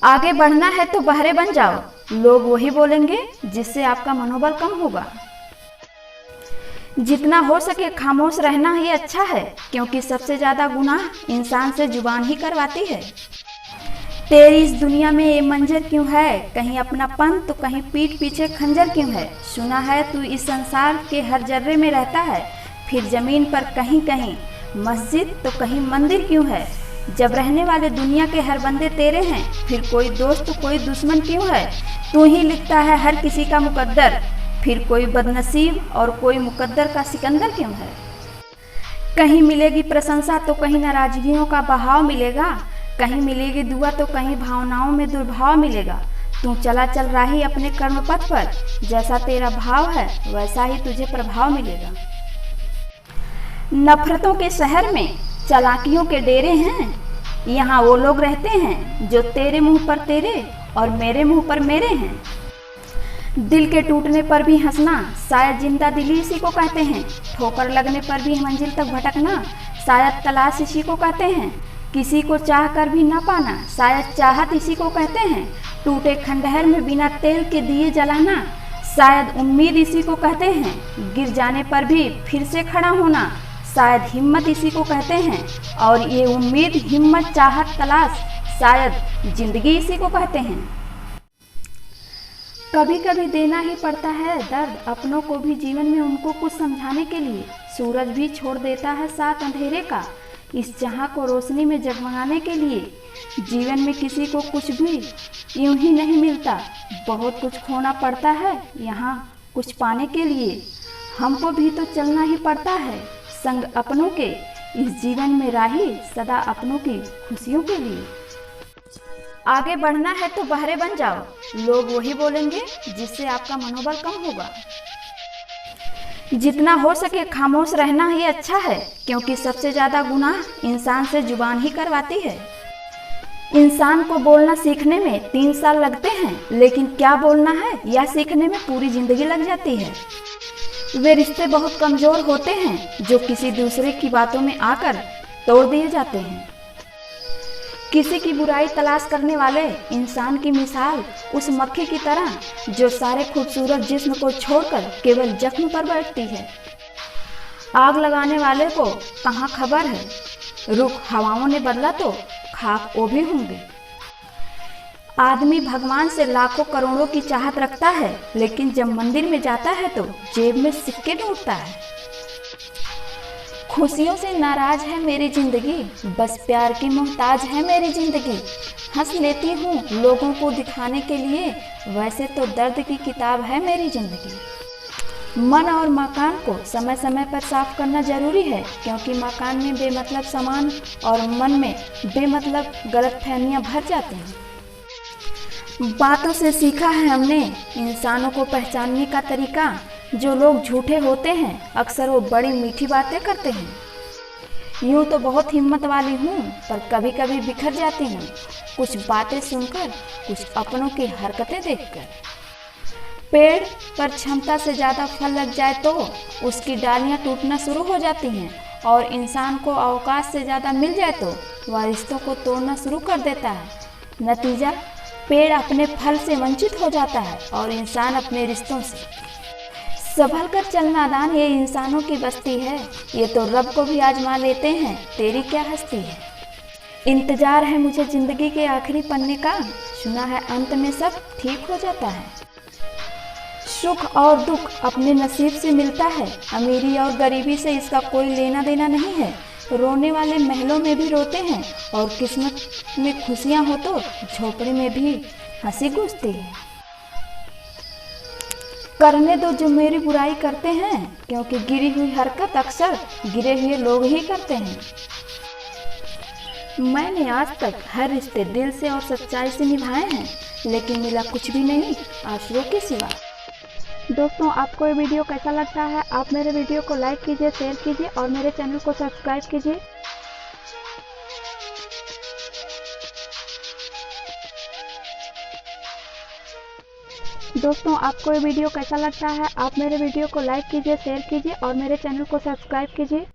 आगे बढ़ना है तो बहरे बन जाओ, लोग वही बोलेंगे जिससे आपका मनोबल कम होगा। जितना हो सके खामोश रहना ही अच्छा है, क्योंकि सबसे ज्यादा गुनाह इंसान से जुबान ही करवाती है। तेरी इस दुनिया में ये मंजर क्यों है, कहीं अपनापन तो कहीं पीठ पीछे खंजर क्यों है। सुना है तू इस संसार के हर जर्रे में रहता है, फिर जमीन पर कहीं कहीं मस्जिद तो कहीं मंदिर क्यों है। जब रहने वाले दुनिया के हर बंदे तेरे हैं, फिर कोई दोस्त तो कोई दुश्मन क्यों है। तू ही लिखता है हर किसी का मुकद्दर, फिर कोई बदनसीब और कोई मुकद्दर का सिकंदर क्यों है। कहीं मिलेगी प्रशंसा तो कहीं नाराजगियों का बहाव मिलेगा, कहीं मिलेगी दुआ तो कहीं भावनाओं में दुर्भाव मिलेगा। तू चला चल राही अपने कर्म पथ पर, जैसा तेरा भाव है वैसा ही तुझे प्रभाव मिलेगा। नफरतों के शहर में चालाकियों के डेरे हैं, यहाँ वो लोग रहते हैं जो तेरे मुंह पर तेरे और मेरे मुंह पर मेरे हैं। दिल के टूटने पर भी हंसना शायद जिंदा दिली इसी को कहते हैं, ठोकर लगने पर भी मंजिल तक भटकना शायद तलाश इसी को कहते हैं। किसी को चाह कर भी ना पाना शायद चाहत इसी को कहते हैं। टूटे खंडहर में बिना तेल के दिए जलाना शायद उम्मीद इसी को कहते हैं। गिर जाने पर भी फिर से खड़ा होना शायद हिम्मत इसी को कहते हैं। और ये उम्मीद, हिम्मत, चाहत, तलाश शायद जिंदगी इसी को कहते हैं। कभी कभी देना ही पड़ता है दर्द अपनों को भी, जीवन में उनको कुछ समझाने के लिए। सूरज भी छोड़ देता है साथ अंधेरे का, इस जहां को रोशनी में जगमगाने के लिए। जीवन में किसी को कुछ भी यूं ही नहीं मिलता, बहुत कुछ खोना पड़ता है यहाँ कुछ पाने के लिए। हमको भी तो चलना ही पड़ता है संग अपनों के, इस जीवन में राही सदा अपनों की खुशियों के लिए। आगे बढ़ना है तो बहरे बन जाओ, लोग वही बोलेंगे जिससे आपका मनोबल कम होगा। जितना हो सके खामोश रहना ही अच्छा है, क्योंकि सबसे ज्यादा गुनाह इंसान से जुबान ही करवाती है। इंसान को बोलना सीखने में 3 साल लगते हैं, लेकिन क्या बोलना है यह सीखने में पूरी जिंदगी लग जाती है। वे रिश्ते बहुत कमजोर होते हैं जो किसी दूसरे की बातों में आकर तोड़ दिए जाते हैं। किसी की बुराई तलाश करने वाले इंसान की मिसाल उस मक्खी की तरह जो सारे खूबसूरत जिस्म को छोड़कर केवल जख्म पर बैठती है। आग लगाने वाले को कहाँ खबर है, रुख हवाओं ने बदला तो खाक वो भी होंगे। आदमी भगवान से लाखों करोड़ों की चाहत रखता है, लेकिन जब मंदिर में जाता है तो जेब में सिक्के ढूंढता है। खुशियों से नाराज है मेरी जिंदगी, बस प्यार की मोहताज है मेरी जिंदगी। हंस लेती हूँ लोगों को दिखाने के लिए, वैसे तो दर्द की किताब है मेरी जिंदगी। मन और मकान को समय समय पर साफ करना जरूरी है, क्योंकि मकान में बेमतलब सामान और मन में बेमतलब गलतफहमियां भर जाते हैं। बातों से सीखा है हमने इंसानों को पहचानने का तरीका, जो लोग झूठे होते हैं अक्सर वो बड़ी मीठी बातें करते हैं। यूँ तो बहुत हिम्मत वाली हूँ, पर कभी कभी बिखर जाती हूँ, कुछ बातें सुनकर, कुछ अपनों की हरकतें देखकर। पेड़ पर क्षमता से ज़्यादा फल लग जाए तो उसकी डालियाँ टूटना शुरू हो जाती हैं, और इंसान को अवकाश से ज़्यादा मिल जाए तो वह रिश्तों को तोड़ना शुरू कर देता है। नतीजा, पेड़ अपने फल से वंचित हो जाता है और इंसान अपने रिश्तों से। संभल कर चलना दान ये इंसानों की बस्ती है, ये तो रब को भी आजमा लेते हैं, तेरी क्या हस्ती है। इंतजार है मुझे जिंदगी के आखिरी पन्ने का, सुना है अंत में सब ठीक हो जाता है। सुख और दुख अपने नसीब से मिलता है, अमीरी और गरीबी से इसका कोई लेना देना नहीं है। रोने वाले महलों में भी रोते हैं, और किस्मत में खुशियां हो तो झोपड़े में भी हंसी गूंजती है। करने दो जो मेरी बुराई करते हैं, क्योंकि गिरी हुई हरकत अक्सर गिरे हुए लोग ही करते हैं। मैंने आज तक हर रिश्ते दिल से और सच्चाई से निभाए हैं, लेकिन मिला कुछ भी नहीं आंसुओं के सिवा। दोस्तों, आपको ये वीडियो कैसा लगता है? आप मेरे वीडियो को लाइक कीजिए, शेयर कीजिए और मेरे चैनल को सब्सक्राइब कीजिए। दोस्तों, आपको ये वीडियो कैसा लगता है? आप मेरे वीडियो को लाइक कीजिए, शेयर कीजिए और मेरे चैनल को सब्सक्राइब कीजिए।